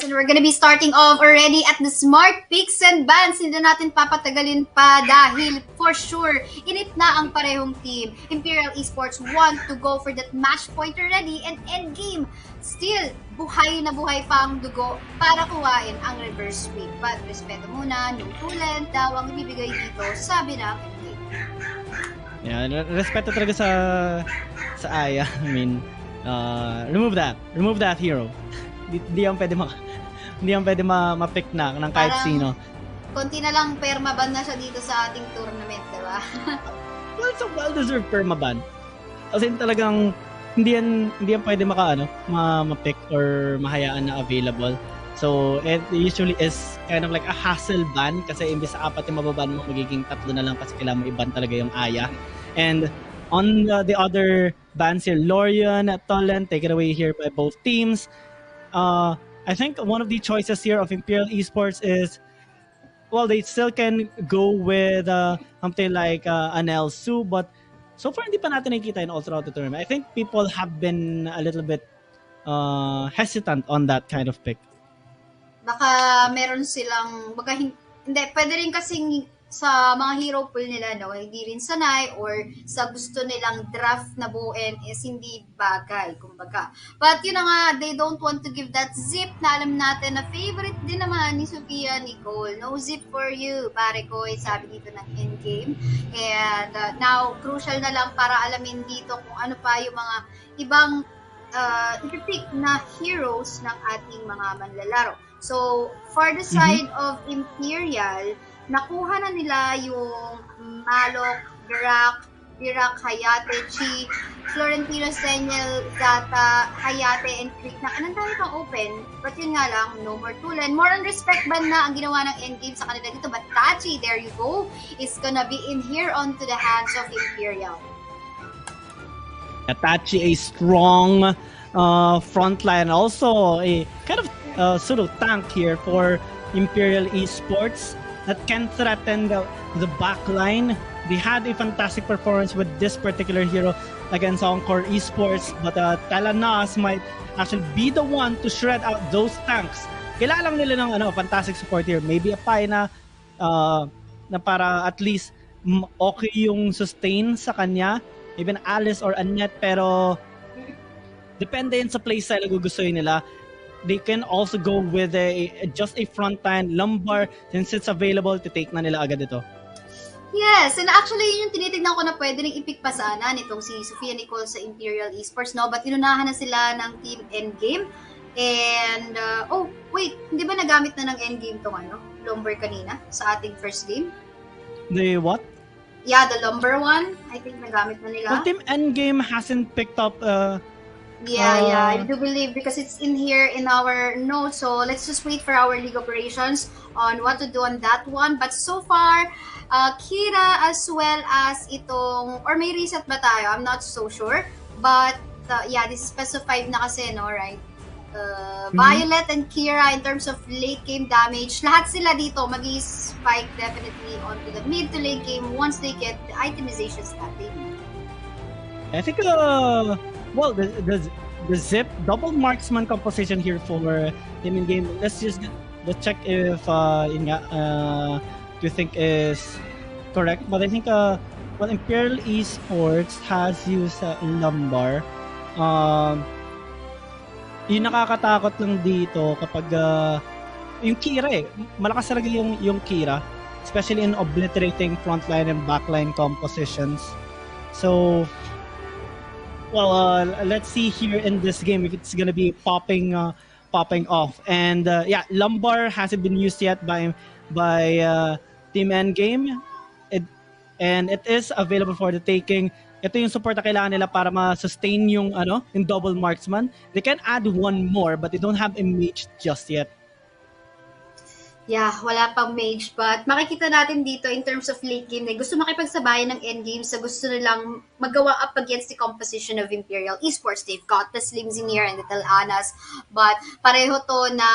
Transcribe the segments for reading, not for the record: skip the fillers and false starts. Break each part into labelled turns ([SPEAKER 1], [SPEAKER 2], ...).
[SPEAKER 1] And we're gonna be starting off already at the smart picks and bans. Hindi natin papatagalin pa dahil for sure, init na ang parehong team. Imperial Esports want to go for that match point already and Endgame. Still, buhay na buhay pa ang dugo para kuhain ang reverse sweep. But respeto muna, no tulad daw ang ibibigay dito, sabi ng Endgame.
[SPEAKER 2] Yeah, respeto talaga sa Aya. I mean, remove that hero. Hindi yan pwede ma-pick na ng kahit
[SPEAKER 1] Parang,
[SPEAKER 2] sino.
[SPEAKER 1] Konti na lang permaban na siya dito sa ating tournament, diba?
[SPEAKER 2] Well, it's a well-deserved permaban. As in talagang hindi yan pwede ma-pick or mahayaan na available. So, it usually is kind of like a hassle ban kasi imbes sa 4 yung mababan mo, magiging 3 na lang kasi kailangan mo i-ban talaga yung Aya. And on the other bans here, Lorian, Tolen, taken away here by both teams. I think one of the choices here of Imperial Esports is, well, they still can go with something like Anel Su, but so far hindi pa natin nakikita in all throughout the tournament. I think people have been a little bit hesitant on that kind of pick.
[SPEAKER 1] Baka meron silang, hindi, pwede rin kasing sa mga hero pool nila, no, hindi rin sanay or sa gusto nilang draft na buuin is hindi bagay, kumbaga. But yun na nga, they don't want to give that zip na alam natin na favorite din naman ni Sofia Nicole. No zip for you, pare ko, sabi dito ng Endgame. And now, crucial na lang para alamin dito kung ano pa yung mga ibang ipipick na heroes ng ating mga manlalaro. So, for the side of Imperial, nakuha na nila yung Malok, Birak, Hayate, Chi, Florentino, Senyel, Zata, Hayate, and Creek na anong tayo pang open. But yun nga lang, no more Tulen. More on respect ban na ang ginawa ng Endgame sa kanila dito. But Tachi, there you go, is gonna be in here onto the hands of Imperial.
[SPEAKER 2] Tachi, a strong frontline, also a kind of sort of tank here for Imperial Esports that can threaten the backline. They had a fantastic performance with this particular hero against Encore Esports, but Talanas might actually be the one to shred out those tanks. Kailangan nila ng fantastic support here. Maybe a Pai na para at least okay yung sustain sa kanya. Even Alice or Annette, pero depende yun sa playstyle na gugustuhin nila. They can also go with just a frontline lumbar since it's available to take na nila agad ito.
[SPEAKER 1] Yes, and actually yun yung tinitignan ko na pwede rin i-pick pa sana nitong si Sofia Nicole sa Imperial Esports, no? But inunahan na sila ng Team Endgame. And, oh, wait, hindi ba nagamit na ng Endgame tong lumbar kanina sa ating first game?
[SPEAKER 2] The what?
[SPEAKER 1] Yeah, the lumbar one. I think nagamit na nila.
[SPEAKER 2] Well, Team Endgame hasn't picked up
[SPEAKER 1] Yeah, I do believe because it's in here in our notes. So let's just wait for our league operations on what to do on that one. But so far, Kira as well as itong, or may reset ba tayo? I'm not so sure. But yeah, this is specified na kasi, no, right? Violet and Kira in terms of late game damage, lahat sila dito mag-spike definitely onto the mid to late game once they get the itemizations that they need.
[SPEAKER 2] I think well, the zip double marksman composition here for Team Endgame. Let's check if do you think is correct. But I think well, Imperial Esports has used lumbar. Yung nakakatakot lang dito kapag yung Kira malakas talaga yung Kira, especially in obliterating frontline and backline compositions. So well, let's see here in this game if it's gonna be popping off. And yeah, lumbar hasn't been used yet by Team Endgame. And it is available for the taking. Ito yung support na kailangan nila para ma-sustain yung double marksman. They can add one more, but they don't have a mage just yet.
[SPEAKER 1] Yeah, wala pang mage, but makikita natin dito in terms of late game na gusto makipagsabayan ng endgame sa gusto nilang magawa up against the composition of Imperial Esports. They've got the Slims in here and the Talanas, but pareho to na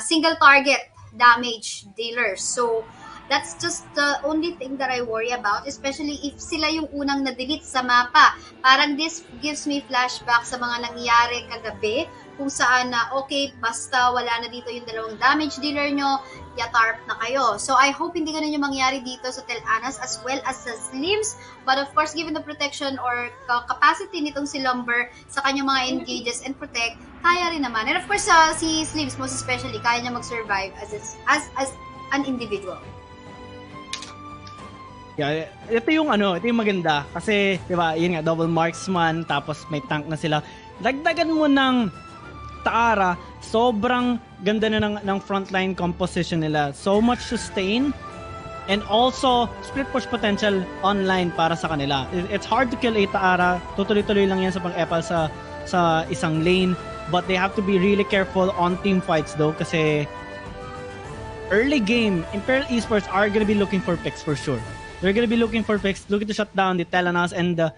[SPEAKER 1] single target damage dealers. So, that's just the only thing that I worry about, especially if sila yung unang na-delete sa mapa. Parang this gives me flashback sa mga nangyari kagabi kung saan na okay, basta wala na dito yung dalawang damage dealer nyo, yatarp na kayo. So I hope hindi ganun yung mangyari dito sa Telanas as well as sa Slims. But of course, given the protection or capacity nitong si Lumber sa kanyang mga engages and protect, kaya rin naman. And of course, si Slims most especially, kaya niya mag-survive as an individual.
[SPEAKER 2] Yeah, ito yung maganda kasi 'di ba, yun nga double marksman tapos may tank na sila. Dagdagan mo ng Taara, sobrang ganda na ng frontline composition nila. So much sustain and also split push potential online para sa kanila. It's hard to kill a Taara. Tutuloy-tuloy lang yan sa pang-epal sa isang lane, but they have to be really careful on team fights though kasi early game, Imperial Esports are gonna be looking for picks for sure. They're gonna be looking for picks, looking to shut down the Telanas and the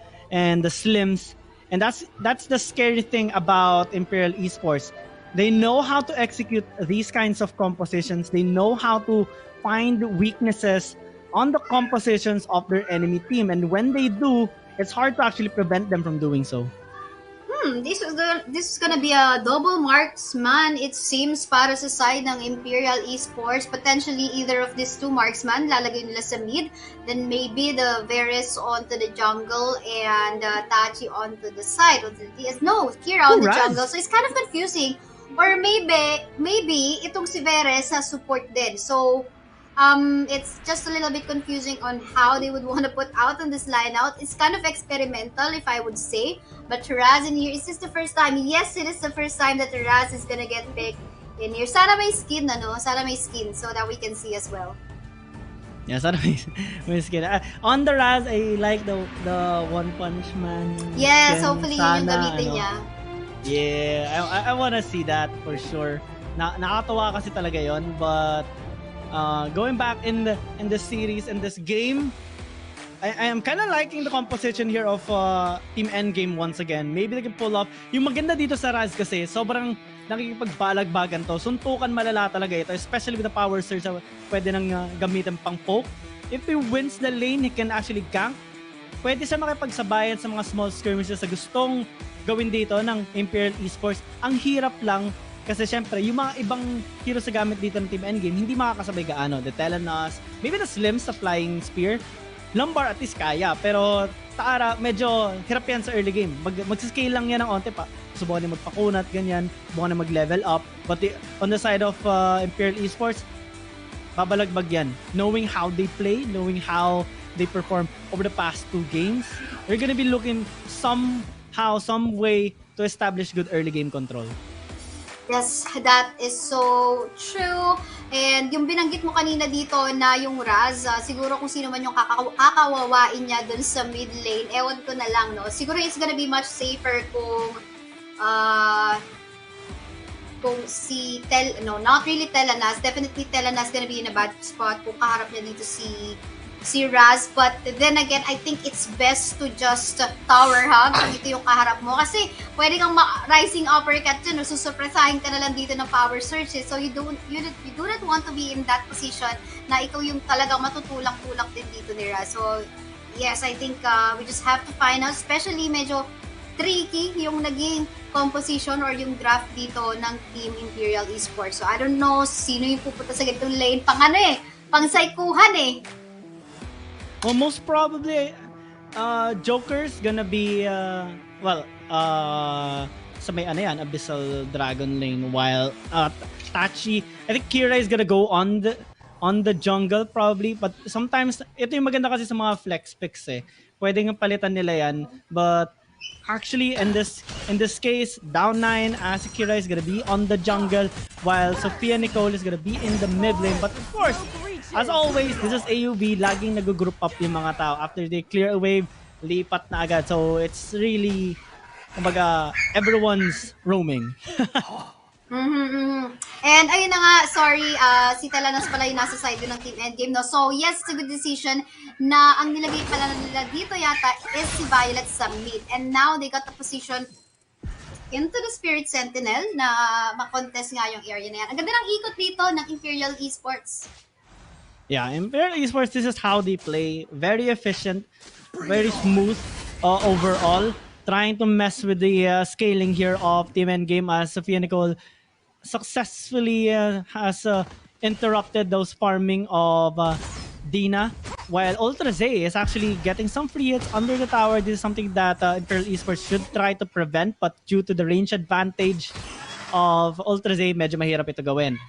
[SPEAKER 2] Slims. And that's the scary thing about Imperial Esports. They know how to execute these kinds of compositions. They know how to find weaknesses on the compositions of their enemy team. And when they do, it's hard to actually prevent them from doing so.
[SPEAKER 1] This is gonna be a double marksman, it seems, para sa side ng Imperial Esports. Potentially, either of these two marksman, lalagay nila sa mid. Then maybe the Varys onto the jungle and Tachi onto the side. No, Kira on the jungle. So it's kind of confusing. Or maybe itong si Varys sa support din. So, it's just a little bit confusing on how they would want to put out on this lineout. It's kind of experimental, if I would say. But Raz in here, is this the first time? Yes, it is the first time that Raz is gonna get picked in here. Sana may skin, Sana may skin so that we can see as well.
[SPEAKER 2] Yeah, sana may skin. On the Raz, I like the One Punch Man.
[SPEAKER 1] Yes, hopefully yun yung gamitin niya.
[SPEAKER 2] Yeah, I wanna see that for sure. Nakakatawa kasi talaga yon, but going back in the series, in this game, I am kind of liking the composition here of Team Endgame once again. Maybe they can pull off. Yung maganda dito sa Raz kasi, sobrang nakikipagbalagbagan to. Suntukan malala talaga ito, especially with the power surge na pwede nang gamitin pang poke. If he wins the lane, he can actually gank. Pwede siya makipagsabayan sa mga small skirmishes sa gustong gawin dito ng Imperial Esports. Ang hirap lang kasi syempre, yung mga ibang heroes sa gamit dito ng Team Endgame, hindi makakasabay gaano. The Telanas, maybe the Slims sa Flying Spear. Lumbar at least kaya, pero Taara, medyo hirap yan sa early game. Mag-scale lang yan ng onte pa. Subukan niya magpakunat, ganyan. Subukan niya mag-level up. But on the side of Imperial Esports, babalagbag yan. Knowing how they play, knowing how they perform over the past 2 games, they're gonna be looking somehow, some way to establish good early game control.
[SPEAKER 1] Yes, that is so true. And yung binanggit mo kanina dito na yung Raz, siguro kung sino man yung kakawawain niya dun sa mid lane, ewan ko na lang, no? Siguro it's gonna be much safer kung not really Telanas. Definitely Telanas gonna be in a bad spot kung kaharap niya dito si Raz, but then again, I think it's best to just tower hug kung ito yung kaharap mo. Kasi pwede kang rising uppercut dyan, susurpresahin ka na lang dito ng power surge. So you do not want to be in that position na ikaw yung talagang matutulak-tulak din dito ni Raz. So yes, I think we just have to find out, especially medyo tricky yung naging composition or yung draft dito ng Team Imperial Esports. So I don't know sino yung pupunta sa ganitong lane, pang saikuhan eh.
[SPEAKER 2] Well, most probably, Joker's gonna be, sa may Abyssal Dragon lane, while Tachi, I think Kira is gonna go on the jungle probably, but sometimes, ito yung maganda kasi sa mga flex picks eh. Pwede nga palitan nila yan, but actually, in this case, down 9, Kira is gonna be on the jungle, while Sophia Nicole is gonna be in the mid lane, but of course, as always, this is AoV, laging nag-group up yung mga tao. After they clear a wave, lipat na agad. So, it's really, kumbaga, everyone's roaming.
[SPEAKER 1] And ayun na nga, sorry, si Telanas pala yung nasa side din ng Team Endgame, no? So, yes, it's a good decision na ang nilagay pala nila dito yata is si Violet sa mid. And now, they got the position into the Spirit Sentinel na makontest nga yung area na yan. Ang ganda ng ikot dito ng Imperial Esports.
[SPEAKER 2] Yeah, Imperial Esports, this is how they play. Very efficient, very smooth overall. trying to mess with the scaling here of Team Endgame as Sophia Nicole successfully has interrupted those farming of Dina, while Ultra Zay is actually getting some free hits under the tower. This is something that Imperial Esports should try to prevent, but due to the range advantage of Ultra Zay, medyo mahirap ito gawin.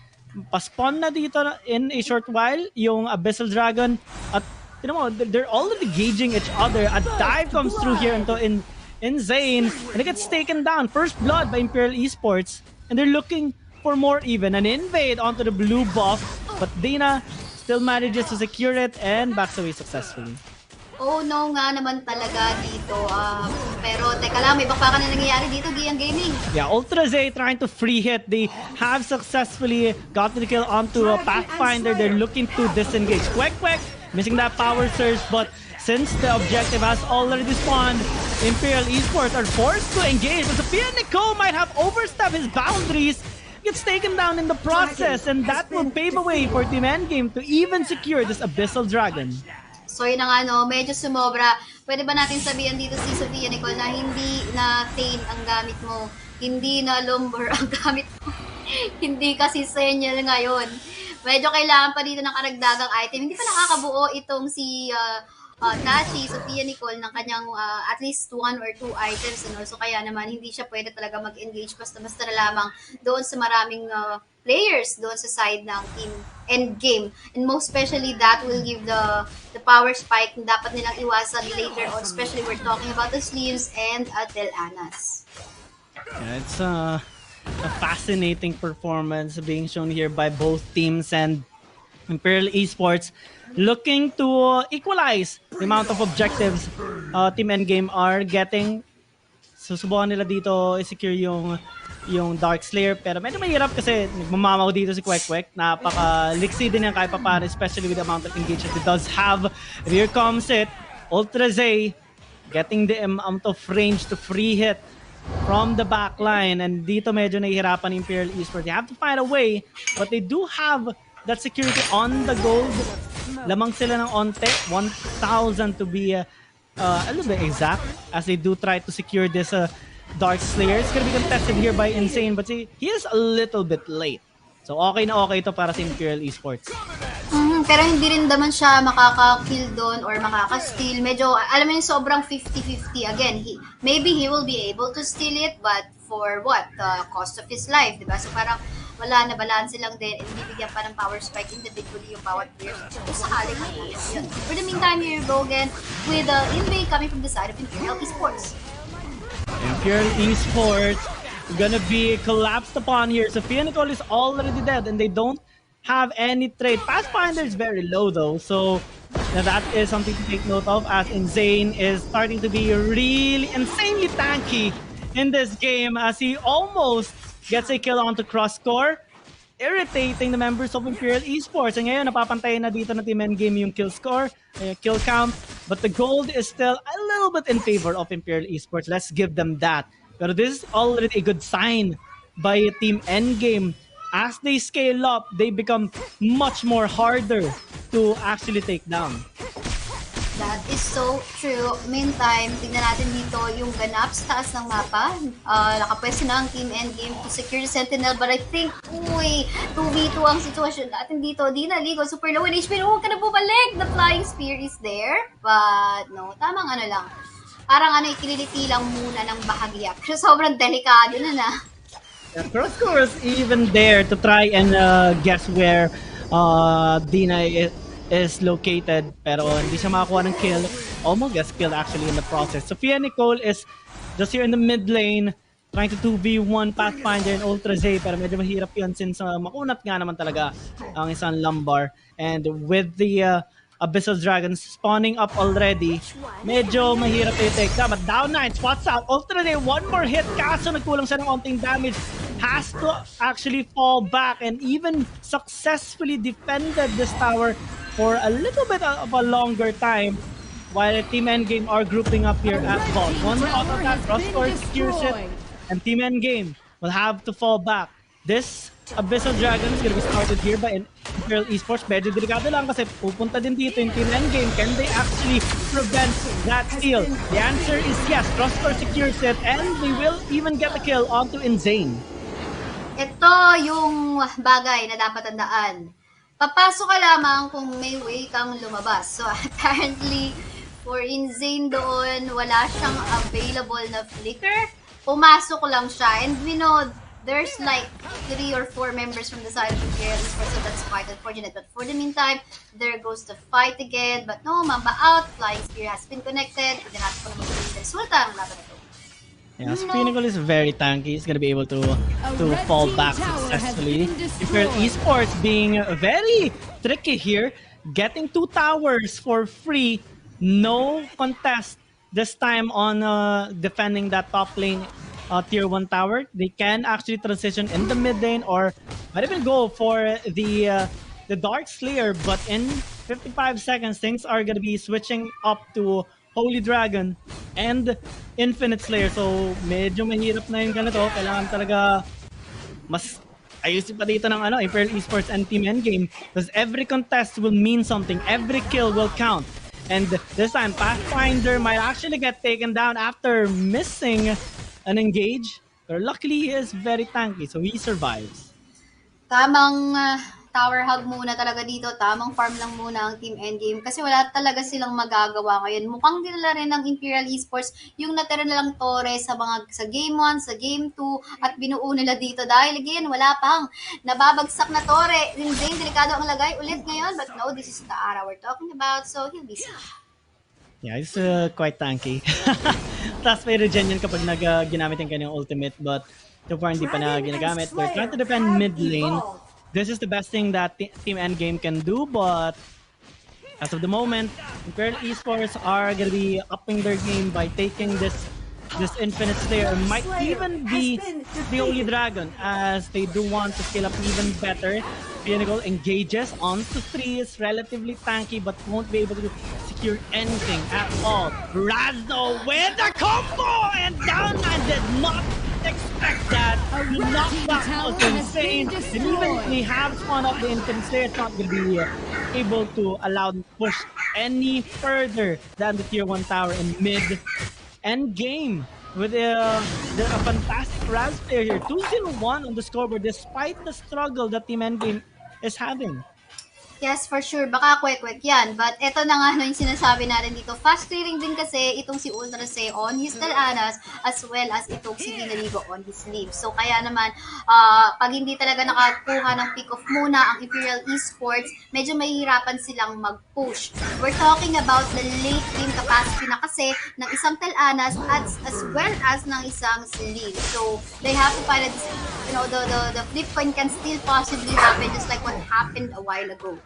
[SPEAKER 2] Paspon na dito in a short while yung Abyssal Dragon at you know they're already gauging each other. A dive comes through here into in Zane and it gets taken down. First blood by Imperial Esports and they're looking for more even. An invade onto the blue buff but Dina still manages to secure it and backs away successfully.
[SPEAKER 1] Oh no nga naman talaga dito. Pero teka lang, may bakbakan na nangyayari dito, Giyang Gaming.
[SPEAKER 2] Yeah, Ultra Zay trying to free hit. They have successfully gotten the kill onto a Pathfinder. They're looking to disengage. Quack, missing that power surge, but since the objective has already spawned, Imperial Esports are forced to engage. But Sophia Nicole might have overstepped his boundaries. Gets taken down in the process, and that will pave a way for Team Endgame to even secure this Abyssal Dragon.
[SPEAKER 1] So yun na nga no, medyo sumobra. Pwede ba natin sabihan dito si Sophia Nicole na hindi na Thane ang gamit mo, hindi na Lumber ang gamit mo, hindi kasi Senyal ngayon. Medyo kailangan pa dito ng karagdagang item. Hindi pa nakakabuo itong si Tachi, Sophia Nicole ng kanyang at least 1 or 2 items. Ano? So kaya naman hindi siya pwede talaga mag-engage basta-basta na lamang doon sa maraming players doon sa side ng team Endgame. And most especially that will give the power spike na dapat nilang iwasan later on. Especially we're talking about the Sleeves and Del Anas.
[SPEAKER 2] Yeah, it's a fascinating performance being shown here by both teams and Imperial Esports looking to equalize the amount of objectives Team Endgame are getting. Susubukan nila dito i-secure yung Dark Slayer pero medyo mahirap kasi nagmamamaw dito si Quack. Napaka-liksi din yan kahit pa paano, especially with the amount of engagement it does have. And here comes it. Ultra Zay getting the amount of range to free hit from the back line. And dito medyo nahihirapan ng Imperial Esports. They have to find a way but they do have that security on the gold. Lamang sila ng onte. 1,000 to be a little bit exact as they do try to secure this Dark Slayer. It's gonna be contested here by Insane but he is a little bit late. So okay na okay ito para sa Imperial Esports.
[SPEAKER 1] Pero hindi rin naman siya makaka-kill doon or makaka-steal. Medyo, alam mo yung sobrang 50-50. Again, maybe he will be able to steal it but for what? The cost of his life, diba? So parang wala na, balance lang din and bibigyan pa ng power spike individually yung bawat player. So sakaling yun. For the meantime, here you go again with the invade coming from the side of Imperial Esports.
[SPEAKER 2] Imperial Esports gonna be collapsed upon here. Sophia Nicole is already dead and they don't have any trade. Pathfinder is very low though, so that is something to take note of as Insane is starting to be really insanely tanky in this game as he almost gets a kill onto Crosscore, irritating the members of Imperial Esports. And ngayon, napapantayin na dito na Team Endgame yung kill score, kill count. But the gold is still a little bit in favor of Imperial Esports. Let's give them that. Pero this is already a good sign by Team Endgame. As they scale up, they become much more harder to actually take down.
[SPEAKER 1] That is so true. Meantime, tignan natin dito yung ganap sa taas ng mapa. Nakapwesto na ang Team Endgame to secure the Sentinel but I think, 2v2 ang sitwasyon natin dito. Di na ligo, super low in HP. Huwag ka na bumalik! The Flying Spear is there. But no, tamang ano lang. Parang ikililiti lang muna ng bahagya. Pero sobrang delikado na.
[SPEAKER 2] Yeah, Crosscore is even there to try and guess where Dina is located pero hindi siya makakuha ng kill. Almost gets killed actually in the process. Sophia Nicole is just here in the mid lane trying to 2v1 Pathfinder and Ultra Zay pero medyo mahirap yun since makunat nga naman talaga ang isang lumbar. And with the Abyssal Dragons spawning up already, medyo mahirap yung take down. But down 9, spots out. Ultra Zay, one more hit. Kaso nagkulang siya ng onting damage. Has to actually fall back and even successfully defended this tower for a little bit of a longer time while Team Endgame are grouping up here at bot. One more auto attack, Crosscore secures it, and Team Endgame will have to fall back. This Abyssal Dragon is gonna be started here by Imperial Esports. Medyo delikado lang kasi pupunta din dito yung Team Endgame. Can they actually prevent that steal? The answer is yes. Crosscore secures it and they will even get the kill onto Insane.
[SPEAKER 1] Ito yung bagay na dapat tandaan. Papasok ka lamang kung may way kang lumabas. So apparently, for Insane doon, wala siyang available na flicker. Pumasok lang siya. And we know there's like 3 or 4 members from the side of Imperial Esports, so that's quite unfortunate. But for the meantime, there goes the fight again. But no, Mamba out. Flying Spear has been connected. Hindi natin po naman yung resulta ng laban na ito.
[SPEAKER 2] Yeah, Spinacle is very tanky. He's gonna be able to fall back successfully. Imperial Esports being very tricky here, getting 2 towers for free. No contest this time on defending that top lane tier 1 tower. They can actually transition in the mid lane or might even go for the Dark Slayer, but in 55 seconds, things are gonna be switching up to Holy Dragon and Infinite Slayer. So, medyo mahirap na yung ganito. Kailangan talaga mas ayusin pa dito ng Imperial Esports and Team Endgame because every contest will mean something. Every kill will count. And this time, Pathfinder might actually get taken down after missing an engage. But luckily, he is very tanky, so he survives.
[SPEAKER 1] Tamang tower hug muna talaga dito. Tamang farm lang muna ang Team Endgame kasi wala talaga silang magagawa ngayon. Mukhang dinala rin ng Imperial Esports yung natira nilang tore sa Game 1, sa Game 2 at binuo nila dito dahil again wala pang nababagsak na tore. Insane, delikado ang lagay ulit ngayon, but no, this is the Ara we're talking about, so he'll be safe.
[SPEAKER 2] Yeah, he's quite tanky. Tapos may regen yun kapag ginamit yung kanyang ultimate, but so far hindi pa na ginagamit. They're trying to defend mid lane. This is the best thing that Team Endgame can do, but as of the moment, Imperial Esports are going to be upping their game by taking this Infinite Slayer. Might even be the Holy Dragon, as they do want to scale up even better. Pinnacle engages onto 3, is relatively tanky, but won't be able to secure anything at all. Razzo with a combo, and down and did not expect that. He knocked that was insane. And even if they have spawned up the Infinite Slayer, it's not going to be able to allow them to push any further than the tier 1 tower in mid Endgame with a fantastic Raz player here. 2-0-1 on the scoreboard despite the struggle that Team Endgame is having.
[SPEAKER 1] Yes, for sure. Baka kwek-kwek yan. But eto na nga yung sinasabi natin dito. Fast clearing din kasi itong si Ultra Se on his Talanas as well as itong si Dinaligo on his sleeve. So kaya naman, pag hindi talaga nakakuha ng pick-off muna ang Imperial Esports, medyo mahihirapan silang mag-push. We're talking about the late game capacity na kasi ng isang Talanas as well as ng isang sleeve. So they have to find the flip coin can still possibly happen just like what happened a while ago.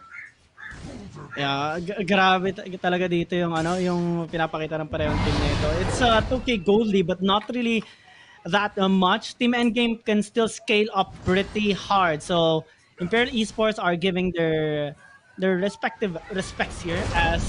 [SPEAKER 2] Yeah, grabe talaga dito yung yung pinapakita ng parehong team nito. It's a 2k gold lead but not really that much. Team Endgame can still scale up pretty hard. So Imperial Esports are giving their respective respects here as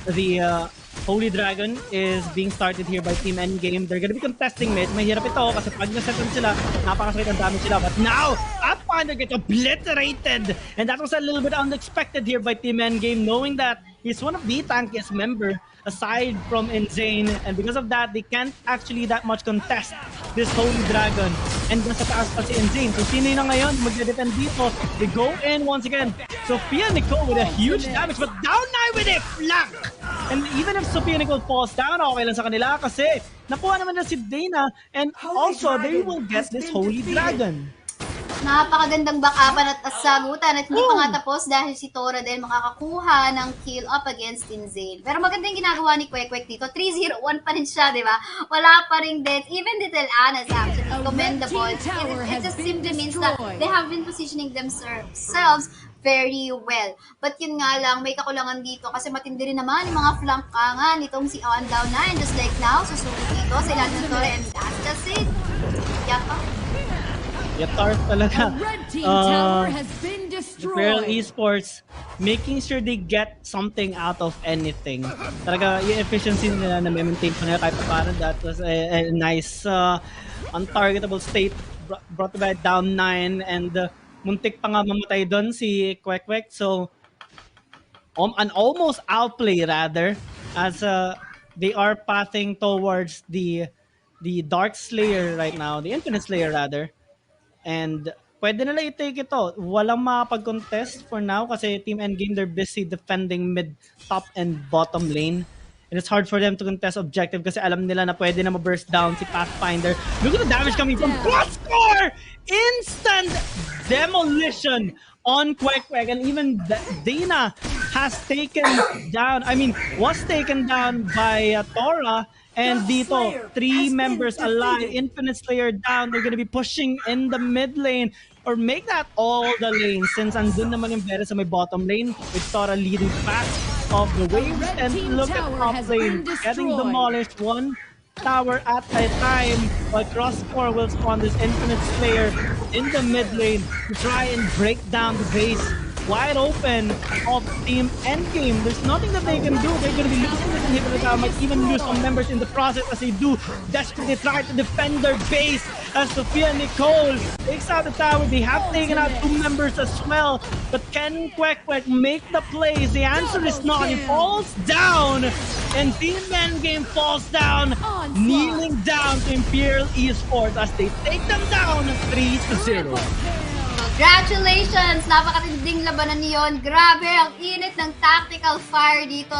[SPEAKER 2] the Holy Dragon is being started here by Team Endgame. They're gonna be contesting mid. Mahirap ito kasi pag nasetan sila, napakasakit ang damage sila. But now, Pathfinder gets obliterated! And that was a little bit unexpected here by Team Endgame, knowing that he's one of the tankiest member aside from Insane. And because of that, they can't actually that much contest this Holy Dragon. And nasa taas pa si Insane. So sino na ngayon magde-defend dito? They go in once again. Sophia Nicole with a huge damage, but down now with a flank! And even if Sophia Nicole falls down, okay lang sa kanila kasi nakuha naman na si Dana and also they will get this Holy Dragon.
[SPEAKER 1] Napakagandang backupan at sagutan at hindi pa nga tapos dahil si Tora din makakakuha ng kill up against Insane. Pero maganda yung ginagawa ni Kwek dito. 3-0-1 pa rin siya, di ba? Wala pa rin death. Even Little Anna's actually commendable. It just simply means that they have been positioning themselves very well. But yun nga lang, may kakulangan dito kasi matindi rin naman yung mga flankangan nitong si On Down 9. Just like now, susunod dito sa ilalim ng Tora and that's just it. Yata.
[SPEAKER 2] Yatar talaga. Imperial Esports making sure they get something out of anything. Talaga yung efficiency nila na maintain pa nila kahit parang that was a nice untargetable state brought by down 9 and muntik pa nga mamatay doon si Kwek. So an almost outplay rather as they are pathing towards the Dark Slayer right now, the Infinite Slayer rather. And pwede nila i-take ito. Walang makapag-contest for now kasi Team Endgame, they're busy defending mid, top, and bottom lane. And it's hard for them to contest objective kasi alam nila na pwede na ma-burst down si Pathfinder. Look at the damage coming from Crosscore! Instant demolition on Kwek. And even Dana has taken down, was taken down by Tora. And dito, 3 members alive, Infinite Slayer down. They're gonna be pushing in the mid lane or make that all the lane since andun naman yung Vera sa may bottom lane with Tora leading back of the waves. And look at top lane getting demolished, one tower at a time, while Crosscore will spawn this Infinite Slayer in the mid lane to try and break down the base wide open of Team Endgame. There's nothing that they can do. They're going to be losing this inhibitor. Might even lose some members in the process as they do desperately try to defend their base. As Sophia Nicole takes out the tower, they have taken out 2 members as well. But can Kwek make the plays? The answer is not. He falls down, and Team Endgame falls down, kneeling down to Imperial Esports as they take them down 3-0.
[SPEAKER 1] Congratulations! Napakatinding labanan niyon. Grabe, ang init ng tactical fire dito.